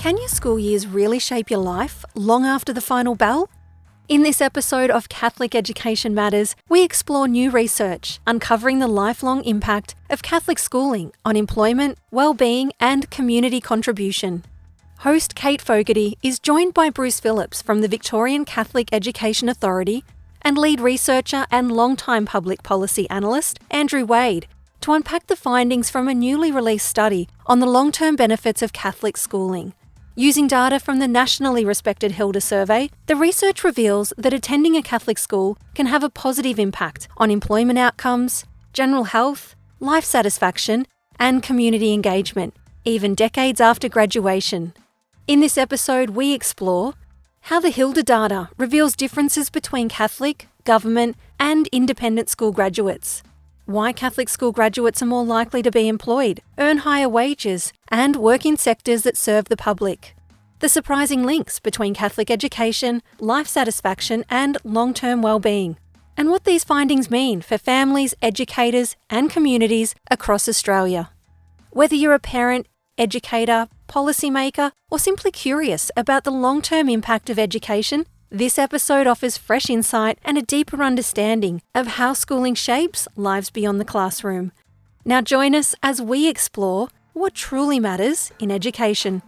Can your school years really shape your life long after the final bell? In this episode of Catholic Education Matters, we explore new research uncovering the lifelong impact of Catholic schooling on employment, wellbeing, and community contribution. Host Kate Fogarty is joined by Bruce Phillips from the Victorian Catholic Education Authority and lead researcher and longtime public policy analyst Andrew Wade to unpack the findings from a newly released study on the long-term benefits of Catholic schooling. Using data from the nationally respected HILDA survey, the research reveals that attending a Catholic school can have a positive impact on employment outcomes, general health, life satisfaction, and community engagement, even decades after graduation. In this episode, we explore how the HILDA data reveals differences between Catholic, government, and independent school graduates, why Catholic school graduates are more likely to be employed, earn higher wages, and work in sectors that serve the public, the surprising links between Catholic education, life satisfaction, and long-term well-being, and what these findings mean for families, educators, and communities across Australia. Whether you're a parent, educator, policymaker, or simply curious about the long-term impact of education, this episode offers fresh insight and a deeper understanding of how schooling shapes lives beyond the classroom. Now join us as we explore what truly matters in education.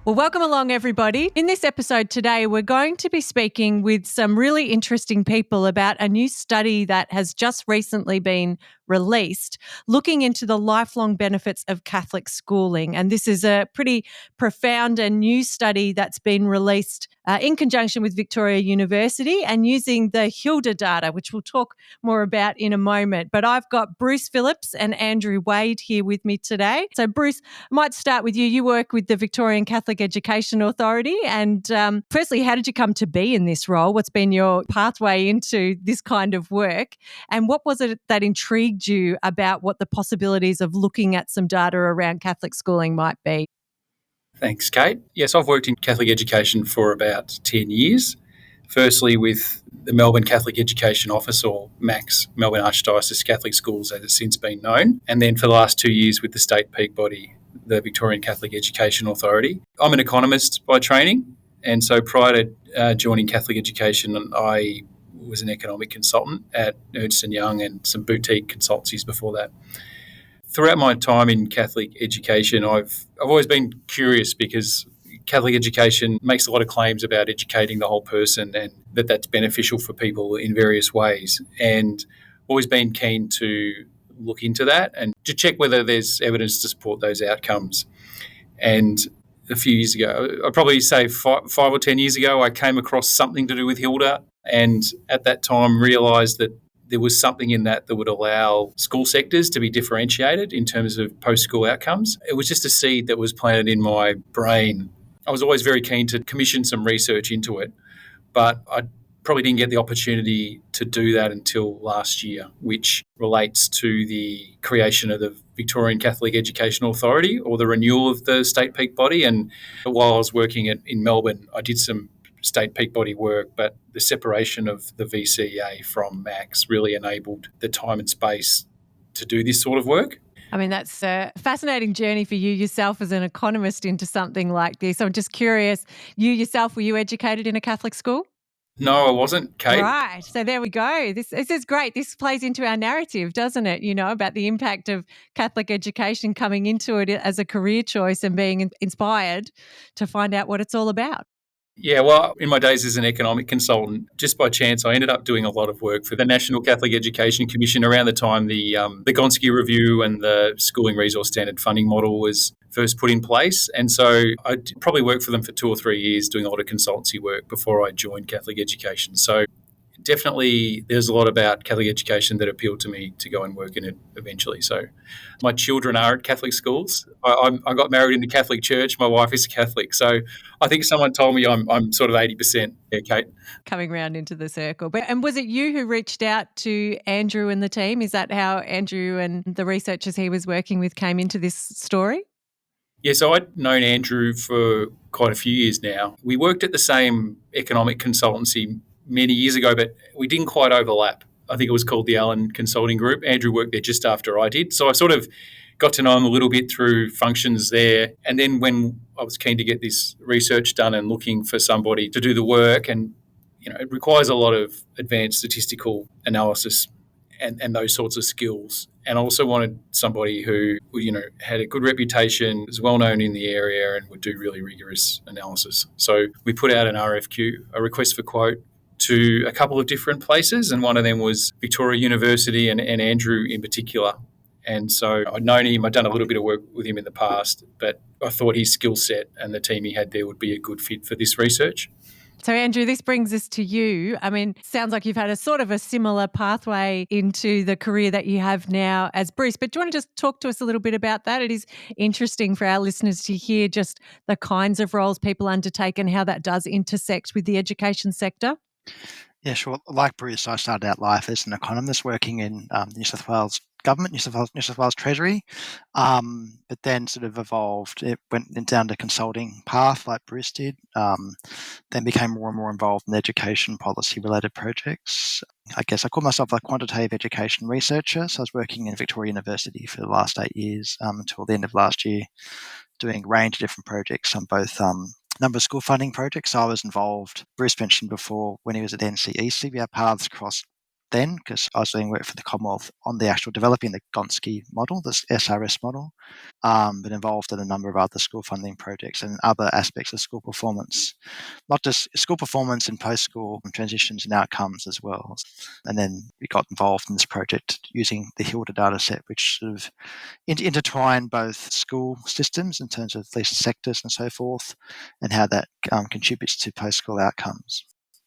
Well, welcome along, everybody. In this episode today, we're going to be speaking with some really interesting people about a new study that has just recently been released, looking into the lifelong benefits of Catholic schooling. And this is a pretty profound and new study that's been released in conjunction with Victoria University and using the HILDA data, which we'll talk more about in a moment. But I've got Bruce Phillips and Andrew Wade here with me today. So Bruce, I might start with you. You work with the Victorian Catholic Education Authority. And firstly, how did you come to be in this role? What's been your pathway into this kind of work? And what was it that intrigued you about what the possibilities of looking at some data around Catholic schooling might be? Thanks, Kate. Yes, I've worked in Catholic education for about 10 years. Firstly with the Melbourne Catholic Education Office, or MACS, Melbourne Archdiocese Catholic Schools as it's since been known. And then for the last 2 years with the state peak body, the Victorian Catholic Education Authority. I'm an economist by training, and so prior to joining Catholic education, I was an economic consultant at Ernst & Young and some boutique consultancies before that. Throughout my time in Catholic education, I've always been curious because Catholic education makes a lot of claims about educating the whole person and that's beneficial for people in various ways. And always been keen to look into that and to check whether there's evidence to support those outcomes. And a few years ago, I'd probably say 5 or 10 years ago, I came across something to do with HILDA, and at that time realised that there was something in that would allow school sectors to be differentiated in terms of post-school outcomes. It was just a seed that was planted in my brain. I was always very keen to commission some research into it, but I probably didn't get the opportunity to do that until last year, which relates to the creation of the Victorian Catholic Education Authority, or the renewal of the state peak body. And while I was working in Melbourne, I did some state peak body work, but the separation of the VCA from MACS really enabled the time and space to do this sort of work. I mean, that's a fascinating journey for you yourself as an economist into something like this. I'm just curious, you yourself, were you educated in a Catholic school? No, I wasn't, Kate. Right. So there we go. This is great. This plays into our narrative, doesn't it? You know, about the impact of Catholic education coming into it as a career choice and being inspired to find out what it's all about. Yeah, well, in my days as an economic consultant, just by chance, I ended up doing a lot of work for the National Catholic Education Commission around the time the Gonski Review and the Schooling Resource Standard Funding Model was first put in place. And so I probably worked for them for 2 or 3 years doing a lot of consultancy work before I joined Catholic education. So definitely there's a lot about Catholic education that appealed to me to go and work in it eventually. So my children are at Catholic schools. I got married in the Catholic Church. My wife is Catholic. So I think someone told me I'm sort of 80%. Yeah, Kate. Coming round into the circle. And was it you who reached out to Andrew and the team? Is that how Andrew and the researchers he was working with came into this story? Yeah, so I'd known Andrew for quite a few years now. We worked at the same economic consultancy many years ago, but we didn't quite overlap. I think it was called the Allen Consulting Group. Andrew worked there just after I did. So I sort of got to know them a little bit through functions there. And then when I was keen to get this research done and looking for somebody to do the work, and it requires a lot of advanced statistical analysis and those sorts of skills. And I also wanted somebody who, had a good reputation, was well known in the area, and would do really rigorous analysis. So we put out an RFQ, a request for quote, to a couple of different places, and one of them was Victoria University and Andrew in particular. And so I'd known him, I'd done a little bit of work with him in the past, but I thought his skill set and the team he had there would be a good fit for this research. So, Andrew, this brings us to you. I mean, sounds like you've had a sort of a similar pathway into the career that you have now as Bruce. But do you want to just talk to us a little bit about that? It is interesting for our listeners to hear just the kinds of roles people undertake and how that does intersect with the education sector. Yeah, sure. Like Bruce, I started out life as an economist working in New South Wales government, New South Wales Treasury, but then sort of evolved. It went down the consulting path like Bruce did, then became more and more involved in education policy-related projects. I guess I call myself a quantitative education researcher, so I was working in Victorian University for the last 8 years until the end of last year, doing a range of different projects on both number of school funding projects. So I was involved, Bruce mentioned before, when he was at NCEC, our paths crossed then because I was doing work for the Commonwealth on the actual developing the Gonski model, this SRS model, but involved in a number of other school funding projects and other aspects of school performance, not just school performance and post-school transitions and outcomes as well. And then we got involved in this project using the HILDA data set, which sort of intertwine both school systems in terms of least sectors and so forth, and how that contributes to post-school outcomes.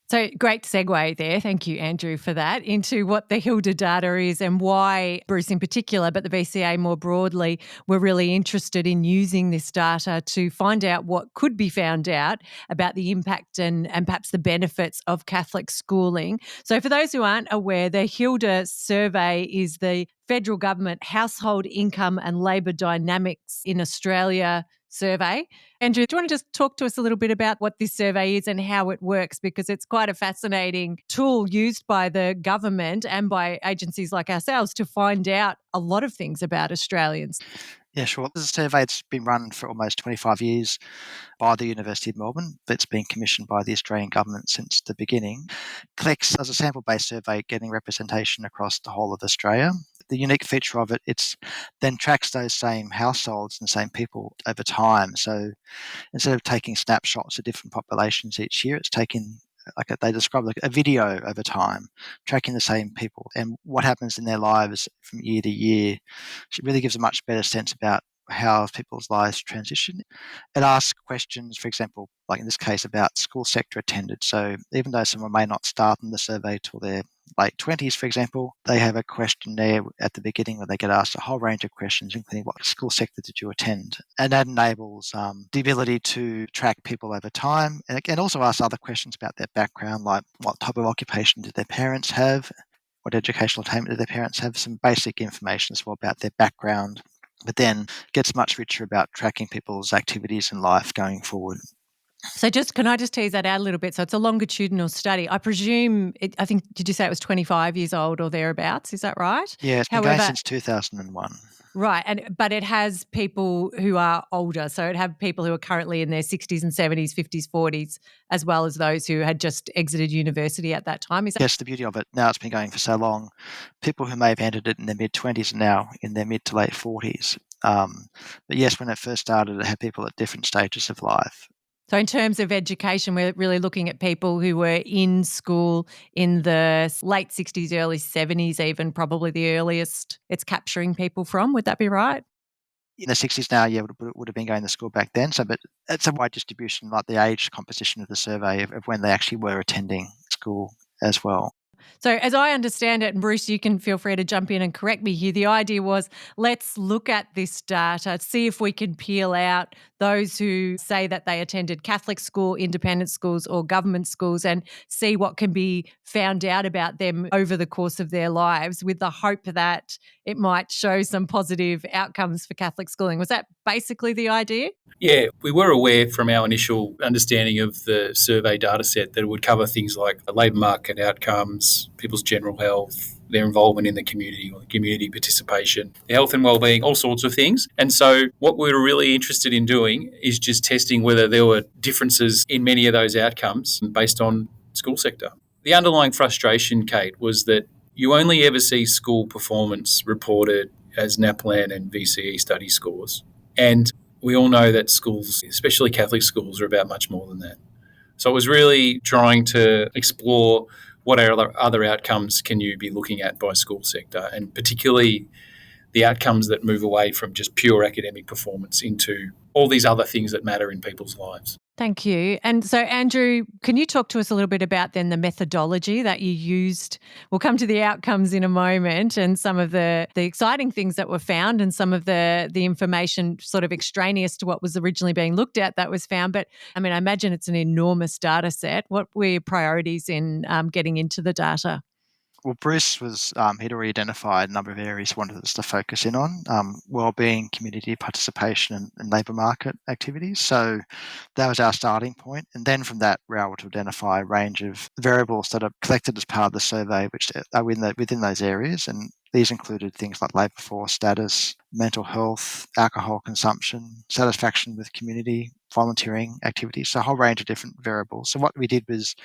So great segue there. Thank you, Andrew, for that, into what the HILDA data is and why Bruce in particular, but the VCA more broadly, were really interested in using this data to find out what could be found out about the impact and perhaps the benefits of Catholic schooling. So for those who aren't aware, the HILDA survey is the federal government household income and labour dynamics in Australia survey. Andrew, do you want to just talk to us a little bit about what this survey is and how it works? Because it's quite a fascinating tool used by the government and by agencies like ourselves to find out a lot of things about Australians. Yeah, sure. This is a survey that's been run for almost 25 years by the University of Melbourne. It's been commissioned by the Australian government since the beginning. Collects as a sample-based survey, getting representation across the whole of Australia. The unique feature of it, it's then tracks those same households and same people over time. So instead of taking snapshots of different populations each year, it's taking, they describe a video over time, tracking the same people and what happens in their lives from year to year. It really gives a much better sense about how people's lives transition. It asks questions, for example, like in this case, about school sector attended. So even though someone may not start in the survey till their late 20s, for example, they have a question there at the beginning where they get asked a whole range of questions, including what school sector did you attend? And that enables the ability to track people over time, and it also asks other questions about their background, like what type of occupation did their parents have? What educational attainment did their parents have? Some basic information as well about their background, but then gets much richer about tracking people's activities in life going forward. So can I just tease that out a little bit? So it's a longitudinal study. I presume, did you say it was 25 years old or thereabouts? Is that right? Yeah, it's been going since 2001. Right, but it has people who are older. So it have people who are currently in their 60s and 70s, 50s, 40s, as well as those who had just exited university at that time. Is that? Yes, the beauty of it, now it's been going for so long, people who may have entered it in their mid-20s are now in their mid to late 40s. But yes, when it first started, it had people at different stages of life. So in terms of education, we're really looking at people who were in school in the late 60s, early 70s, even probably the earliest it's capturing people from. Would that be right? In the 60s now, yeah, would have been going to school back then. So, but it's a wide distribution, like the age composition of the survey of when they actually were attending school as well. So as I understand it, and Bruce, you can feel free to jump in and correct me here, the idea was let's look at this data, see if we can peel out those who say that they attended Catholic school, independent schools or government schools and see what can be found out about them over the course of their lives with the hope that it might show some positive outcomes for Catholic schooling. Was that basically the idea? Yeah, we were aware from our initial understanding of the survey data set that it would cover things like labour market outcomes, people's general health, their involvement in the community or the community participation, their health and wellbeing, all sorts of things. And so what we were really interested in doing is just testing whether there were differences in many of those outcomes based on school sector. The underlying frustration, Kate, was that you only ever see school performance reported as NAPLAN and VCE study scores. And we all know that schools, especially Catholic schools, are about much more than that. So it was really trying to explore what other outcomes can you be looking at by school sector, and particularly the outcomes that move away from just pure academic performance into all these other things that matter in people's lives. Thank you. And so, Andrew, can you talk to us a little bit about then the methodology that you used? We'll come to the outcomes in a moment and some of the exciting things that were found and some of the information sort of extraneous to what was originally being looked at that was found. But I mean, I imagine it's an enormous data set. What were your priorities in getting into the data? Well, Bruce he'd already identified a number of areas he wanted us to focus in on, wellbeing, community participation and labour market activities. So that was our starting point. And then from that, we were able to identify a range of variables that are collected as part of the survey, which are within those areas. And these included things like labour force status, mental health, alcohol consumption, satisfaction with community, volunteering activities, so a whole range of different variables. So what we did was,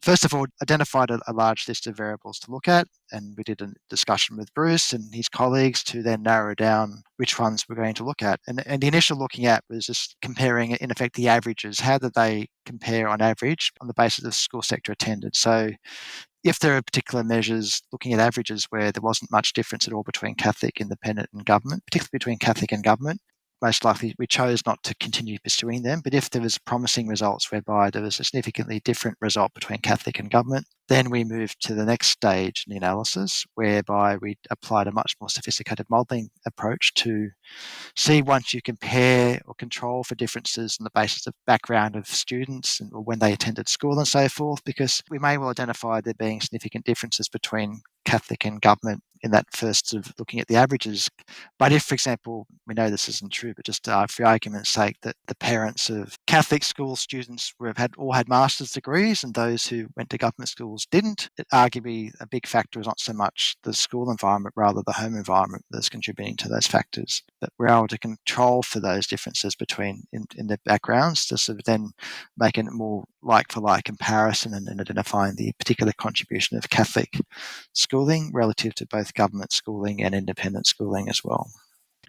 first of all, identified a large list of variables to look at, and we did a discussion with Bruce and his colleagues to then narrow down which ones we're going to look at. And the initial looking at was just comparing, in effect, the averages. How did they compare on average on the basis of school sector attended? So if there are particular measures looking at averages where there wasn't much difference at all between Catholic, independent and government, particularly between Catholic and government, most likely we chose not to continue pursuing them. But if there was promising results whereby there was a significantly different result between Catholic and government, then we moved to the next stage in the analysis, whereby we applied a much more sophisticated modelling approach to see, once you compare or control for differences on the basis of background of students or when they attended school and so forth, because we may well identify there being significant differences between Catholic and government in that first sort of looking at the averages. But if, for example, we know this isn't true, but just for argument's sake, that the parents of Catholic school students all had master's degrees and those who went to government schools didn't, arguably a big factor is not so much the school environment, rather the home environment that's contributing to those factors. That we're able to control for those differences between in their backgrounds to sort of then make a more like-for-like comparison and identifying the particular contribution of Catholic schooling relative to both government schooling and independent schooling as well.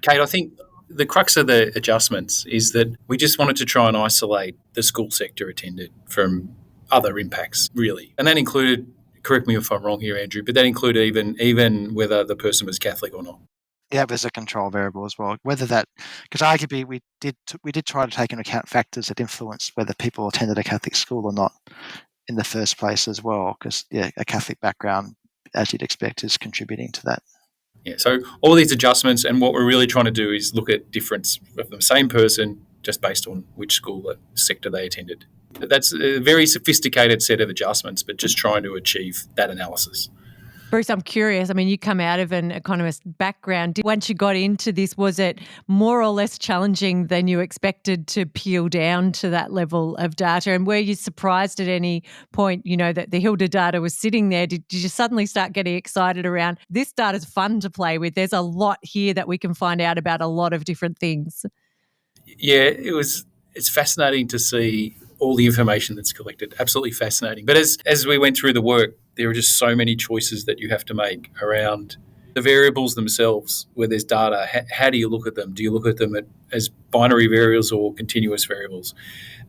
Kate, I think the crux of the adjustments is that we just wanted to try and isolate the school sector attended from other impacts, really. And that included, correct me if I'm wrong here, Andrew, but that included even whether the person was Catholic or not. Yeah, there's a control variable as well. Whether that, because arguably we did try to take into account factors that influence whether people attended a Catholic school or not in the first place as well, because a Catholic background, as you'd expect, is contributing to that. Yeah, so all these adjustments, and what we're really trying to do is look at difference of the same person just based on which school sector they attended. That's a very sophisticated set of adjustments, but just trying to achieve that analysis. Bruce, I'm curious. I mean, you come out of an economist background. Once you got into this, was it more or less challenging than you expected to peel down to that level of data? And were you surprised at any point, that the HILDA data was sitting there? Did you suddenly start getting excited around, this data's fun to play with? There's a lot here that we can find out about a lot of different things. Yeah, it's fascinating to see all the information that's collected. Absolutely fascinating. But as we went through the work, there are just so many choices that you have to make around the variables themselves where there's data. How do you look at them? Do you look at them as binary variables or continuous variables?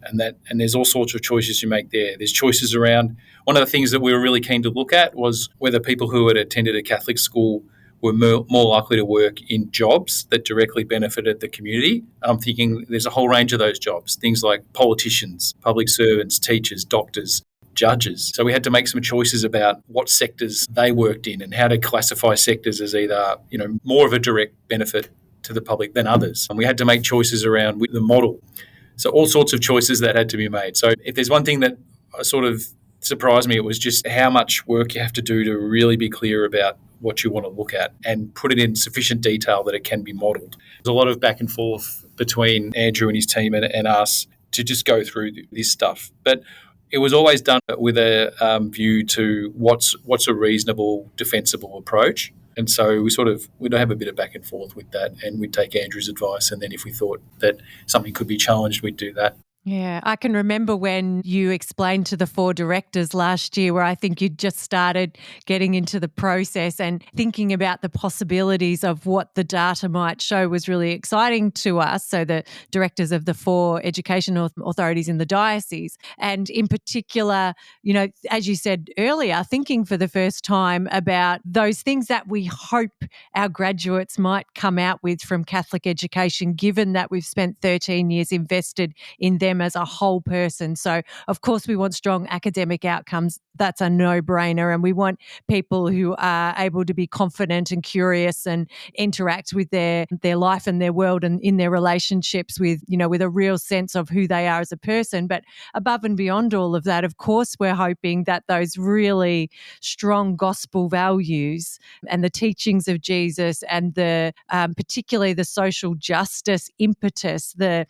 And there's all sorts of choices you make there. There's choices around, one of the things that we were really keen to look at was whether people who had attended a Catholic school were more likely to work in jobs that directly benefited the community. I'm thinking there's a whole range of those jobs, things like politicians, public servants, teachers, doctors, judges. So we had to make some choices about what sectors they worked in and how to classify sectors as either, more of a direct benefit to the public than others. And we had to make choices around the model. So all sorts of choices that had to be made. So if there's one thing that sort of surprised me, it was just how much work you have to do to really be clear about what you want to look at and put it in sufficient detail that it can be modelled. There's a lot of back and forth between Andrew and his team and us to just go through this stuff. But it was always done with a view to what's a reasonable, defensible approach. And so we'd have a bit of back and forth with that, and we'd take Andrew's advice. And then if we thought that something could be challenged, we'd do that. Yeah, I can remember when you explained to the 4 directors last year, where I think you'd just started getting into the process and thinking about the possibilities of what the data might show was really exciting to us. So the directors of the 4 education authorities in the diocese, and in particular, as you said earlier, thinking for the first time about those things that we hope our graduates might come out with from Catholic education, given that we've spent 13 years invested in them as a whole person. So, of course, we want strong academic outcomes. That's a no-brainer. And we want people who are able to be confident and curious and interact with their life and their world and in their relationships with a real sense of who they are as a person. But above and beyond all of that, of course, we're hoping that those really strong gospel values and the teachings of Jesus and particularly the social justice impetus, the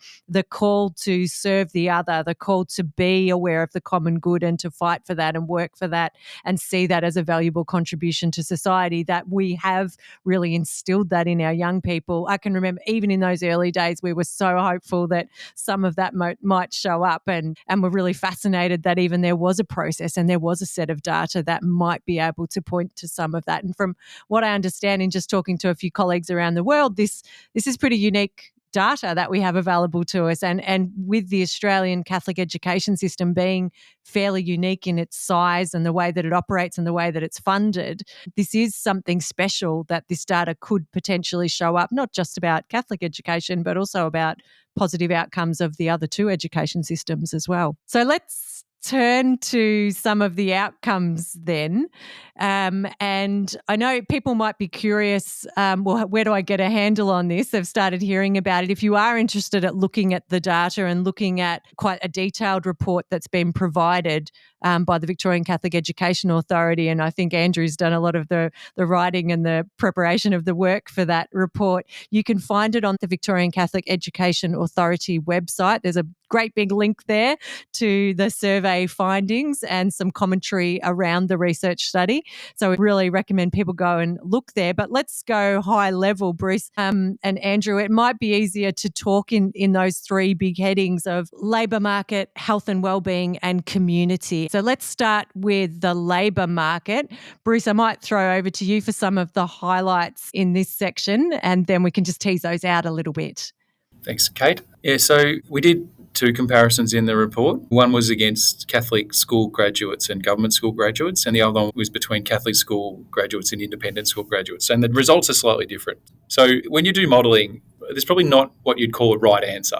call to serve the other, the call to be aware of the common good and to fight for that and work for that and see that as a valuable contribution to society, that we have really instilled that in our young people. I can remember even in those early days, we were so hopeful that some of that might show up, and we're really fascinated that even there was a process and there was a set of data that might be able to point to some of that. And from what I understand in just talking to a few colleagues around the world, this is pretty unique data that we have available to us, and with the Australian Catholic education system being fairly unique in its size and the way that it operates and the way that it's funded, this is something special that this data could potentially show up, not just about Catholic education, but also about positive outcomes of the other 2 education systems as well. So let's turn to some of the outcomes then. And I know people might be curious, well, where do I get a handle on this? They've started hearing about it. If you are interested at looking at the data and looking at quite a detailed report that's been provided by the Victorian Catholic Education Authority, and I think Andrew's done a lot of the writing and the preparation of the work for that report, you can find it on the Victorian Catholic Education Authority website. There's a great big link there to the survey findings and some commentary around the research study. So we really recommend people go and look there. But let's go high level, Bruce and Andrew. It might be easier to talk in those 3 big headings of labour market, health and wellbeing, and community. So let's start with the labour market. Bruce, I might throw over to you for some of the highlights in this section, and then we can just tease those out a little bit. Thanks, Kate. Yeah, so we did 2 comparisons in the report. One was against Catholic school graduates and government school graduates, and the other one was between Catholic school graduates and independent school graduates. And the results are slightly different. So when you do modelling, there's probably not what you'd call a right answer.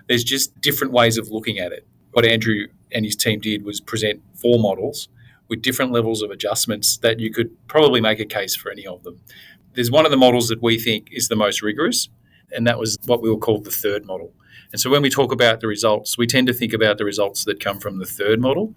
There's just different ways of looking at it. What Andrew and his team did was present 4 models with different levels of adjustments that you could probably make a case for any of them. There's one of the models that we think is the most rigorous, and that was what we will call the 3rd model. And so when we talk about the results, we tend to think about the results that come from the 3rd model.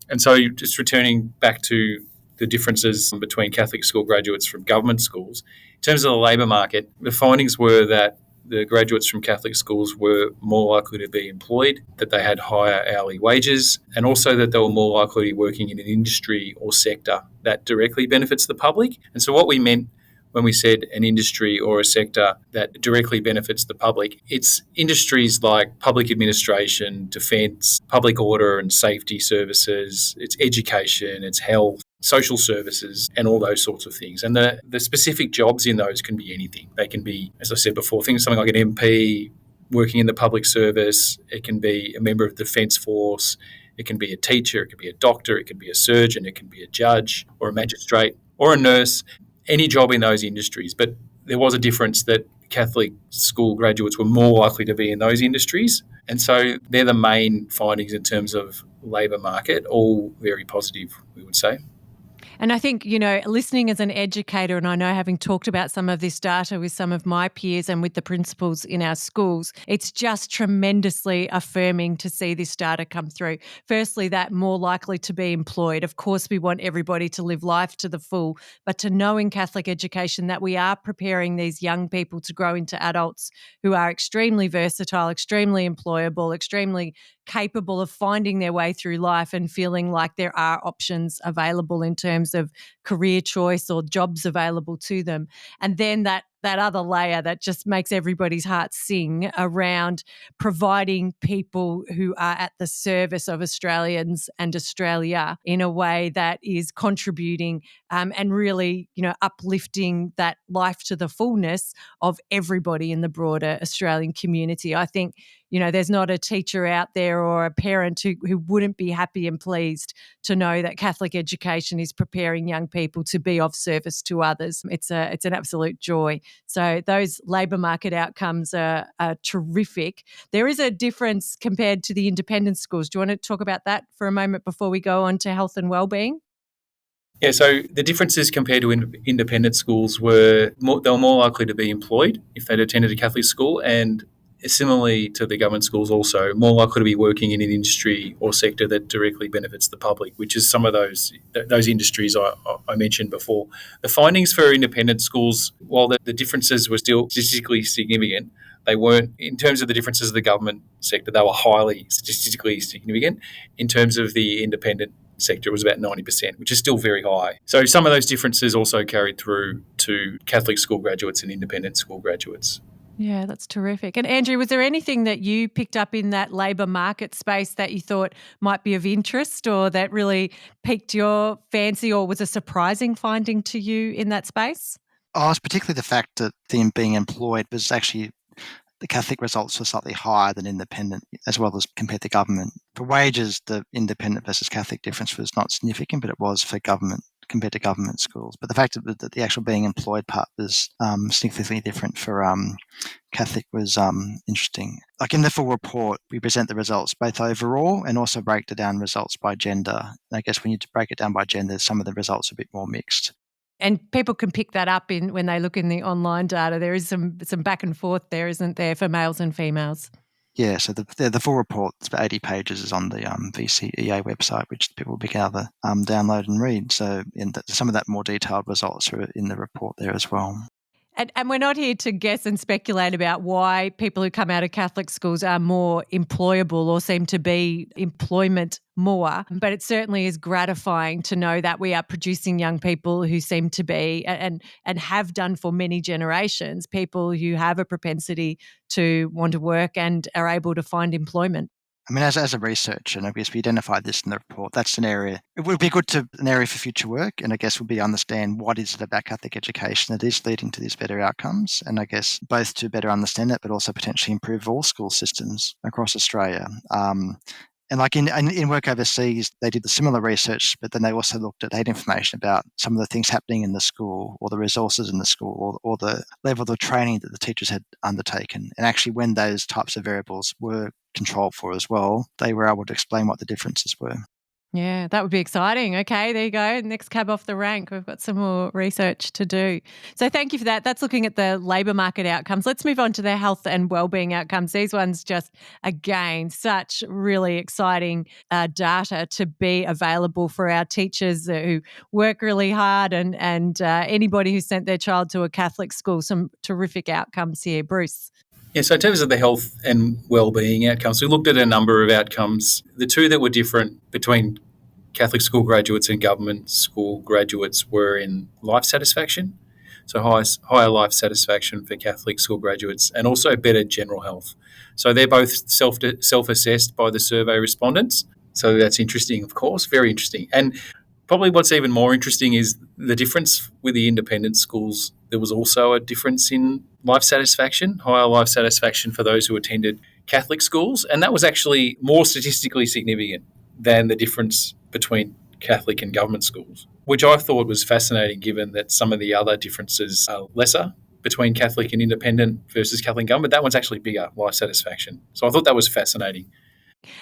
And so just returning back to the differences between Catholic school graduates from government schools, in terms of the labour market, the findings were that the graduates from Catholic schools were more likely to be employed, that they had higher hourly wages, and also that they were more likely to be working in an industry or sector that directly benefits the public. And so what we meant when we said an industry or a sector that directly benefits the public, it's industries like public administration, defence, public order and safety services, it's education, it's health, social services, and all those sorts of things. And the specific jobs in those can be anything. They can be, as I said before, things something like an MP, working in the public service. It can be a member of the Defence Force. It can be a teacher. It can be a doctor. It can be a surgeon. It can be a judge or a magistrate or a nurse. Any job in those industries. But there was a difference that Catholic school graduates were more likely to be in those industries. And so they're the main findings in terms of labour market, all very positive, we would say. And I think, listening as an educator, and I know having talked about some of this data with some of my peers and with the principals in our schools, it's just tremendously affirming to see this data come through. Firstly, that more likely to be employed. Of course, we want everybody to live life to the full, but to know in Catholic education that we are preparing these young people to grow into adults who are extremely versatile, extremely employable, extremely capable of finding their way through life and feeling like there are options available in terms of career choice or jobs available to them. And then that other layer that just makes everybody's heart sing around providing people who are at the service of Australians and Australia in a way that is contributing and really, uplifting that life to the fullness of everybody in the broader Australian community. I think, there's not a teacher out there or a parent who wouldn't be happy and pleased to know that Catholic education is preparing young people to be of service to others. It's an absolute joy. So those labour market outcomes are terrific. There is a difference compared to the independent schools. Do you want to talk about that for a moment before we go on to health and wellbeing? Yeah, so the differences compared to independent schools were they were more likely to be employed if they'd attended a Catholic school, and similarly to the government schools also, more likely to be working in an industry or sector that directly benefits the public, which is some of those industries I mentioned before. The findings for independent schools, while the differences were still statistically significant, they weren't, in terms of the differences of the government sector, they were highly statistically significant. In terms of the independent sector, it was about 90%, which is still very high. So some of those differences also carried through to Catholic school graduates and independent school graduates. Yeah, that's terrific. And Andrew, was there anything that you picked up in that labour market space that you thought might be of interest or that really piqued your fancy or was a surprising finding to you in that space? Oh, it's particularly the fact that them being employed was actually the Catholic results were slightly higher than independent, as well as compared to government. For wages, the independent versus Catholic difference was not significant, but it was for government compared to government schools. But the fact that the actual being employed part was significantly different for Catholic was interesting. Like in the full report, we present the results both overall and also break down results by gender. And I guess when you break it down by gender, some of the results are a bit more mixed. And people can pick that up when they look in the online data. There is some back and forth there, isn't there, for males and females? Yeah, so the full report, it's about 80 pages, is on the VCEA website, which people will be able to download and read. So some of that more detailed results are in the report there as well. And we're not here to guess and speculate about why people who come out of Catholic schools are more employable or seem to be employment more, but it certainly is gratifying to know that we are producing young people who seem to be and have done for many generations, people who have a propensity to want to work and are able to find employment. I mean, as a researcher, and I guess we identified this in the report, that's an area, it would be an area for future work, and I guess would be understand what is it about Catholic education that is leading to these better outcomes, and I guess both to better understand it, but also potentially improve all school systems across Australia. And like in work overseas, they did the similar research, but then they also looked at information about some of the things happening in the school or the resources in the school or the level of training that the teachers had undertaken. And actually when those types of variables were controlled for as well, they were able to explain what the differences were. Yeah, that would be exciting. Okay, there you go. Next cab off the rank. We've got some more research to do. So thank you for that. That's looking at the labour market outcomes. Let's move on to the health and wellbeing outcomes. These ones just, again, such really exciting data to be available for our teachers who work really hard and anybody who sent their child to a Catholic school. Some terrific outcomes here. Bruce. Yeah, so in terms of the health and wellbeing outcomes, we looked at a number of outcomes. The two that were different between Catholic school graduates and government school graduates were in life satisfaction, so higher life satisfaction for Catholic school graduates, and also better general health. So they're both self-assessed by the survey respondents. So that's interesting, of course, very interesting. And probably what's even more interesting is the difference with the independent schools. There was also a difference in life satisfaction, higher life satisfaction for those who attended Catholic schools, and that was actually more statistically significant than the difference between Catholic and government schools, which I thought was fascinating given that some of the other differences are lesser between Catholic and independent versus Catholic and government. That one's actually bigger, life satisfaction. So I thought that was fascinating.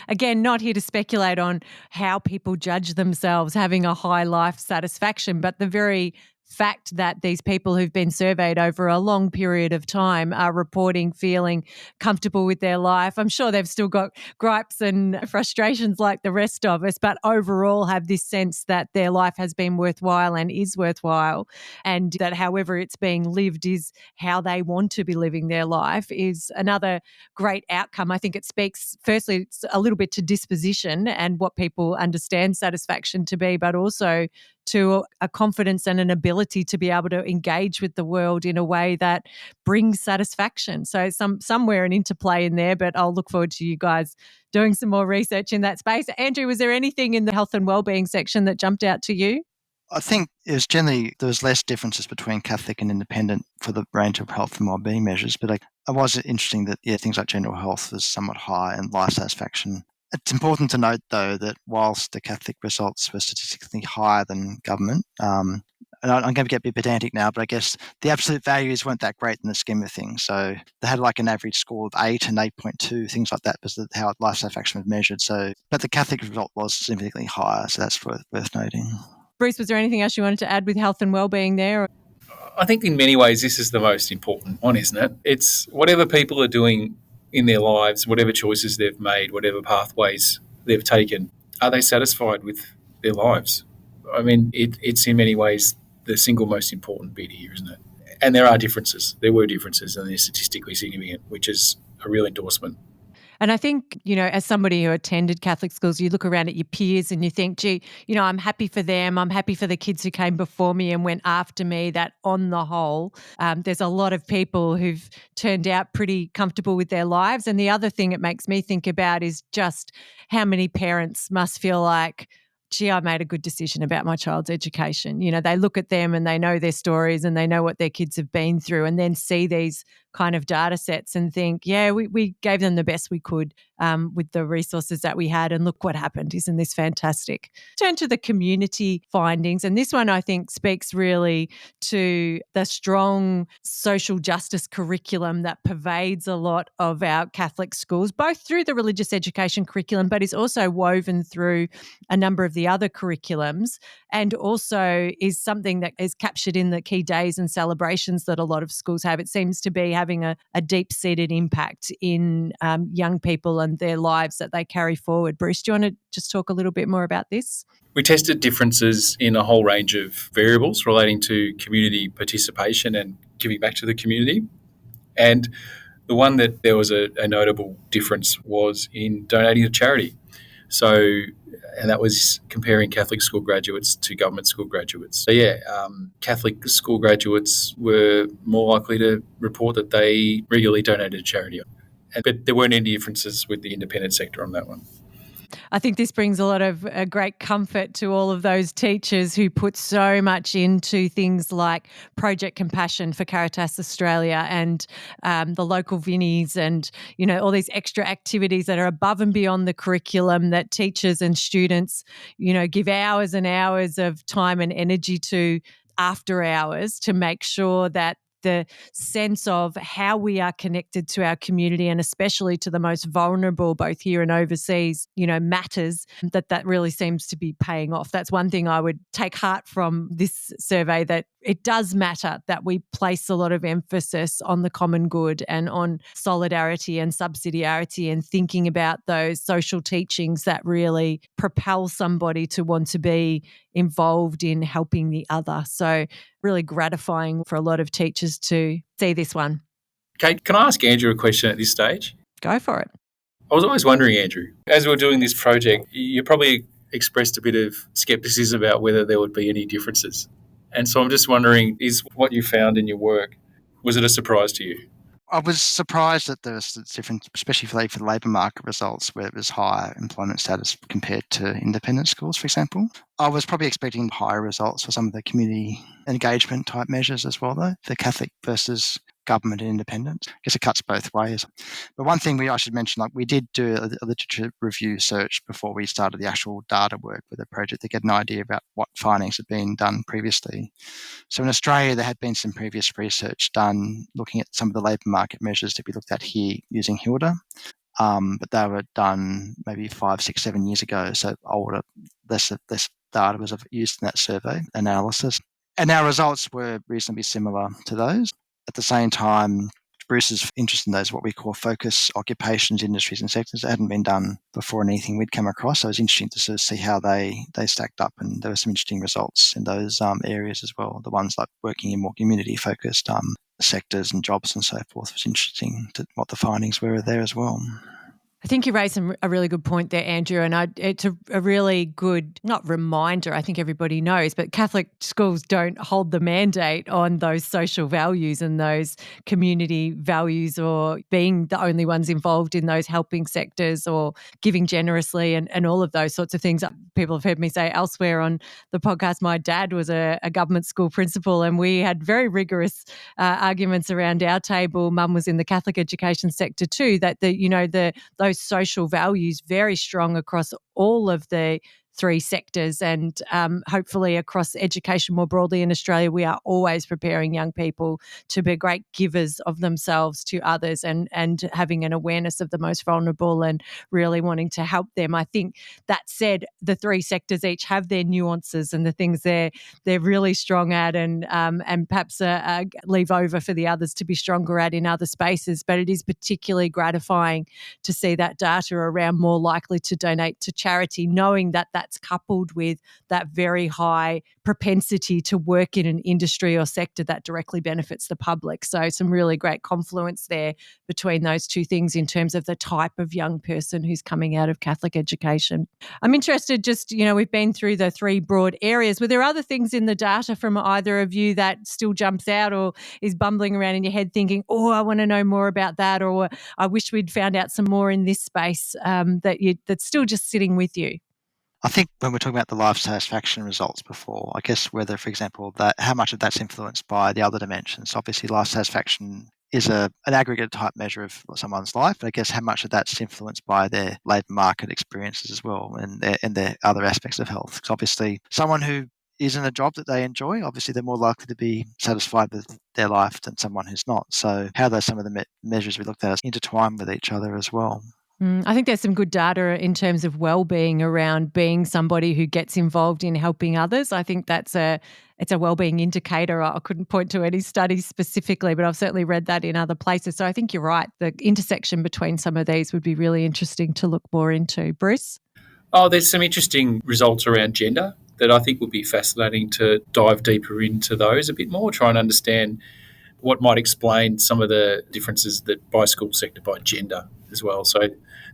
Again, not here to speculate on how people judge themselves having a high life satisfaction, but the very fact that these people who've been surveyed over a long period of time are reporting feeling comfortable with their life. I'm sure they've still got gripes and frustrations like the rest of us, but overall have this sense that their life has been worthwhile and is worthwhile, and that however it's being lived is how they want to be living their life is another great outcome. I think it speaks, firstly, it's a little bit to disposition and what people understand satisfaction to be, but also to a confidence and an ability to be able to engage with the world in a way that brings satisfaction. So somewhere an interplay in there, but I'll look forward to you guys doing some more research in that space. Andrew, was there anything in the health and wellbeing section that jumped out to you? I think it was generally there was less differences between Catholic and independent for the range of health and wellbeing measures, but it was interesting that things like general health was somewhat high and life satisfaction. It's important to note, though, that whilst the Catholic results were statistically higher than government, and I'm going to get a bit pedantic now, but I guess the absolute values weren't that great in the scheme of things. So they had like an average score of 8 and 8.2, things like that, was how life satisfaction was measured. So, but the Catholic result was significantly higher, so that's worth noting. Bruce, was there anything else you wanted to add with health and wellbeing there? I think in many ways this is the most important one, isn't it? It's whatever people are doing in their lives, whatever choices they've made, whatever pathways they've taken, are they satisfied with their lives? I mean, it's in many ways the single most important bit here, isn't it? And there are differences. There were differences, and they're statistically significant, which is a real endorsement. And I think, as somebody who attended Catholic schools, you look around at your peers and you think, gee, I'm happy for them. I'm happy for the kids who came before me and went after me, that on the whole, there's a lot of people who've turned out pretty comfortable with their lives. And the other thing it makes me think about is just how many parents must feel like, gee, I made a good decision about my child's education. They look at them and they know their stories and they know what their kids have been through, and then see these kind of data sets and think, yeah, we gave them the best we could with the resources that we had, and look what happened. Isn't this fantastic? Turn to the community findings, and this one I think speaks really to the strong social justice curriculum that pervades a lot of our Catholic schools, both through the religious education curriculum, but is also woven through a number of the other curriculums, and also is something that is captured in the key days and celebrations that a lot of schools have. It seems to be having a deep-seated impact in young people and their lives that they carry forward. Bruce, do you want to just talk a little bit more about this? We tested differences in a whole range of variables relating to community participation and giving back to the community. And the one that there was a notable difference was in donating to charity. So, and that was comparing Catholic school graduates to government school graduates. So, Catholic school graduates were more likely to report that they regularly donated to charity. But there weren't any differences with the independent sector on that one. I think this brings a lot of great comfort to all of those teachers who put so much into things like Project Compassion for Caritas Australia and the local Vinnies and, all these extra activities that are above and beyond the curriculum that teachers and students, give hours and hours of time and energy to after hours to make sure that the sense of how we are connected to our community, and especially to the most vulnerable, both here and overseas, matters, that really seems to be paying off. That's one thing I would take heart from this survey, that it does matter that we place a lot of emphasis on the common good and on solidarity and subsidiarity and thinking about those social teachings that really propel somebody to want to be involved in helping the other. So really gratifying for a lot of teachers to see this one. Kate, can I ask Andrew a question at this stage? Go for it. I was always wondering, Andrew, as we were doing this project, you probably expressed a bit of scepticism about whether there would be any differences. And so I'm just wondering, is what you found in your work, was it a surprise to you? I was surprised that there was difference, especially for the labour market results, where it was higher employment status compared to independent schools, for example. I was probably expecting higher results for some of the community engagement type measures as well, though, for Catholic versus government and independent. I guess it cuts both ways. But one thing I should mention, we did do a literature review search before we started the actual data work with the project to get an idea about what findings had been done previously. So in Australia, there had been some previous research done looking at some of the labour market measures that we looked at here using HILDA. But they were done maybe 5, 6, 7 years ago, so older, less data was used in that survey analysis. And our results were reasonably similar to those. At the same time, Bruce's interest in those what we call focus occupations, industries and sectors that hadn't been done before in anything we'd come across. So it was interesting to sort of see how they stacked up, and there were some interesting results in those areas as well. The ones like working in more community-focused sectors and jobs and so forth was interesting to what the findings were there as well. I think you raised a really good point there, Andrew, and it's a really good, not reminder, I think everybody knows, but Catholic schools don't hold the mandate on those social values and those community values, or being the only ones involved in those helping sectors or giving generously and all of those sorts of things. People have heard me say elsewhere on the podcast, my dad was a government school principal, and we had very rigorous arguments around our table. Mum was in the Catholic education sector too, that those social values very strong across all of the three sectors, and hopefully across education more broadly in Australia, we are always preparing young people to be great givers of themselves to others, and having an awareness of the most vulnerable and really wanting to help them. I think that said, the three sectors each have their nuances and the things they're really strong at, and perhaps leave over for the others to be stronger at in other spaces. But it is particularly gratifying to see that data around more likely to donate to charity, knowing that that's coupled with that very high propensity to work in an industry or sector that directly benefits the public. So some really great confluence there between those two things in terms of the type of young person who's coming out of Catholic education. I'm interested, just, we've been through the three broad areas. Were there other things in the data from either of you that still jumps out or is bumbling around in your head thinking, oh, I want to know more about that, or I wish we'd found out some more in this space, that's still just sitting with you? I think when we're talking about the life satisfaction results before, I guess whether, for example, that how much of that's influenced by the other dimensions. Obviously, life satisfaction is an aggregate type measure of someone's life, but I guess how much of that's influenced by their labour market experiences as well, and their other aspects of health. Because obviously, someone who is in a job that they enjoy, obviously they're more likely to be satisfied with their life than someone who's not. So how those some of the measures we looked at intertwine with each other as well. I think there's some good data in terms of wellbeing around being somebody who gets involved in helping others. I think it's a wellbeing indicator. I couldn't point to any studies specifically, but I've certainly read that in other places. So I think you're right. The intersection between some of these would be really interesting to look more into. Bruce? Oh, there's some interesting results around gender that I think would be fascinating to dive deeper into those a bit more, try and understand what might explain some of the differences that by school sector, by gender as well. So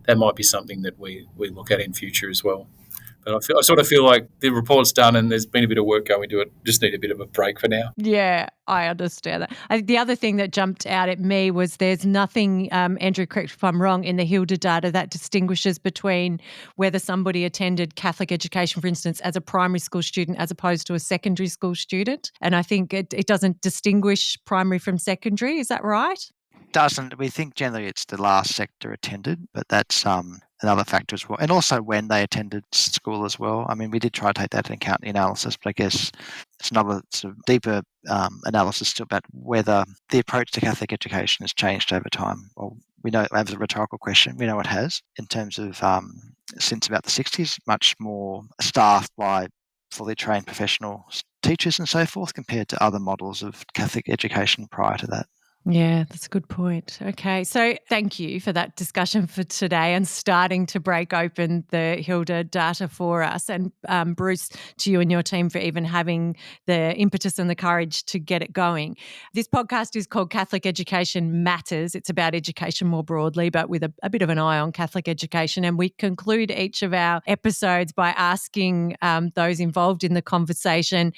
that might be something that we look at in future as well. But I sort of feel like the report's done and there's been a bit of work going to it. Just need a bit of a break for now. Yeah, I understand that. The other thing that jumped out at me was there's nothing, Andrew, correct if I'm wrong, in the HILDA data that distinguishes between whether somebody attended Catholic education, for instance, as a primary school student as opposed to a secondary school student. And I think it doesn't distinguish primary from secondary. Is that right? Doesn't. We think generally it's the last sector attended, but that's another factor as well. And also when they attended school as well. I mean, we did try to take that into account in the analysis, but I guess it's another sort of deeper analysis still about whether the approach to Catholic education has changed over time. Well, we know, as a rhetorical question, we know it has in terms of since about the 60s, much more staffed by fully trained professional teachers and so forth compared to other models of Catholic education prior to that. Yeah, that's a good point. Okay, so thank you for that discussion for today and starting to break open the HILDA data for us. And Bruce, to you and your team for even having the impetus and the courage to get it going. This podcast is called Catholic Education Matters. It's about education more broadly, but with a bit of an eye on Catholic education. And we conclude each of our episodes by asking those involved in the conversation,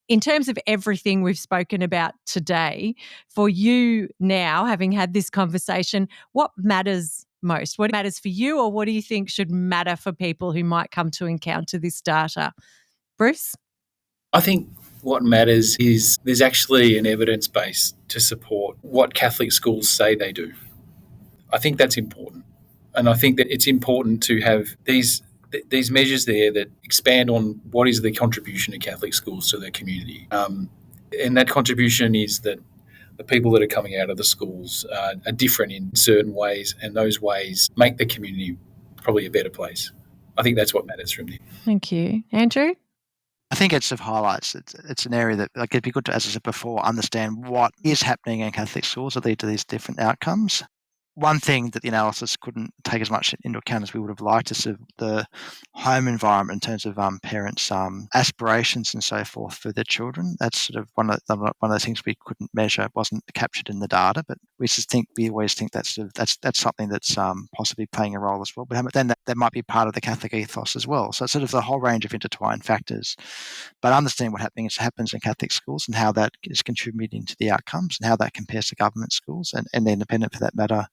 in terms of everything we've spoken about today, for you now, having had this conversation, what matters most? What matters for you, or what do you think should matter for people who might come to encounter this data? Bruce? I think what matters is there's actually an evidence base to support what Catholic schools say they do. I think that's important. And I think that it's important to have these measures there that expand on what is the contribution of Catholic schools to their community. And that contribution is that the people that are coming out of the schools are different in certain ways, and those ways make the community probably a better place. I think that's what matters from there. Thank you. Andrew? I think it sort of highlights it's an area that, like, it'd be good to, as I said before, understand what is happening in Catholic schools that lead to these different outcomes. One thing that the analysis couldn't take as much into account as we would have liked is sort of the home environment in terms of parents' aspirations and so forth for their children. That's sort of one of those things we couldn't measure. It wasn't captured in the data, but we always think that's something that's possibly playing a role as well. But then that might be part of the Catholic ethos as well. So it's sort of the whole range of intertwined factors. But understand what happens in Catholic schools and how that is contributing to the outcomes and how that compares to government schools and the independent for that matter.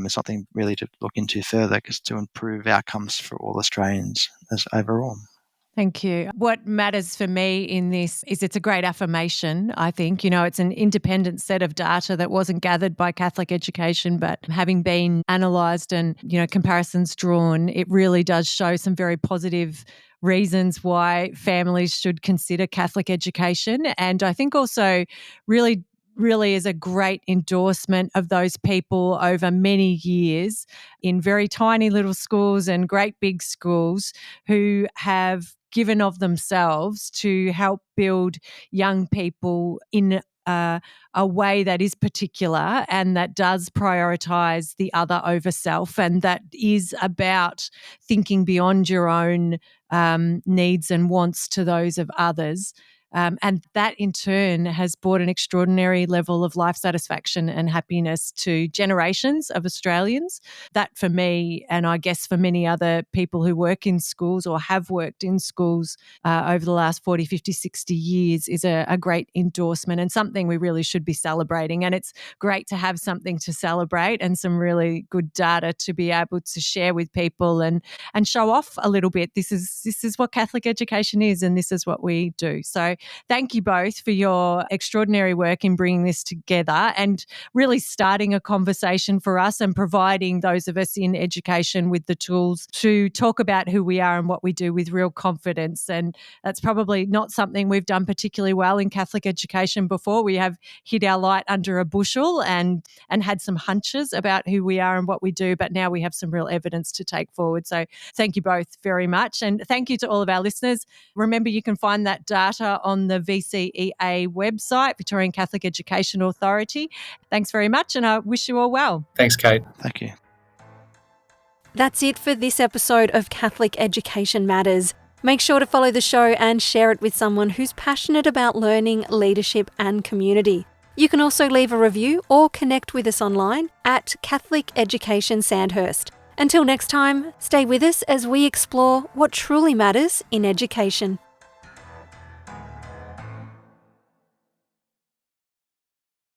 Is something really to look into further, because to improve outcomes for all Australians as overall. Thank you. What matters for me in this is it's a great affirmation, I think. It's an independent set of data that wasn't gathered by Catholic education, but having been analysed and, comparisons drawn, it really does show some very positive reasons why families should consider Catholic education. And I think also really is a great endorsement of those people over many years in very tiny little schools and great big schools who have given of themselves to help build young people in a way that is particular and that does prioritise the other over self, and that is about thinking beyond your own needs and wants to those of others. And that in turn has brought an extraordinary level of life satisfaction and happiness to generations of Australians. That for me, and I guess for many other people who work in schools or have worked in schools over the last 40, 50, 60 years is a great endorsement and something we really should be celebrating. And it's great to have something to celebrate and some really good data to be able to share with people and show off a little bit. This is what Catholic education is, and this is what we do. So thank you both for your extraordinary work in bringing this together and really starting a conversation for us and providing those of us in education with the tools to talk about who we are and what we do with real confidence. And that's probably not something we've done particularly well in Catholic education before. We have hid our light under a bushel and had some hunches about who we are and what we do, but now we have some real evidence to take forward. So thank you both very much. And thank you to all of our listeners. Remember, you can find that data on the VCEA website, Victorian Catholic Education Authority. Thanks very much, and I wish you all well. Thanks, Kate. Thank you. That's it for this episode of Catholic Education Matters. Make sure to follow the show and share it with someone who's passionate about learning, leadership and community. You can also leave a review or connect with us online at Catholic Education Sandhurst. Until next time, stay with us as we explore what truly matters in education.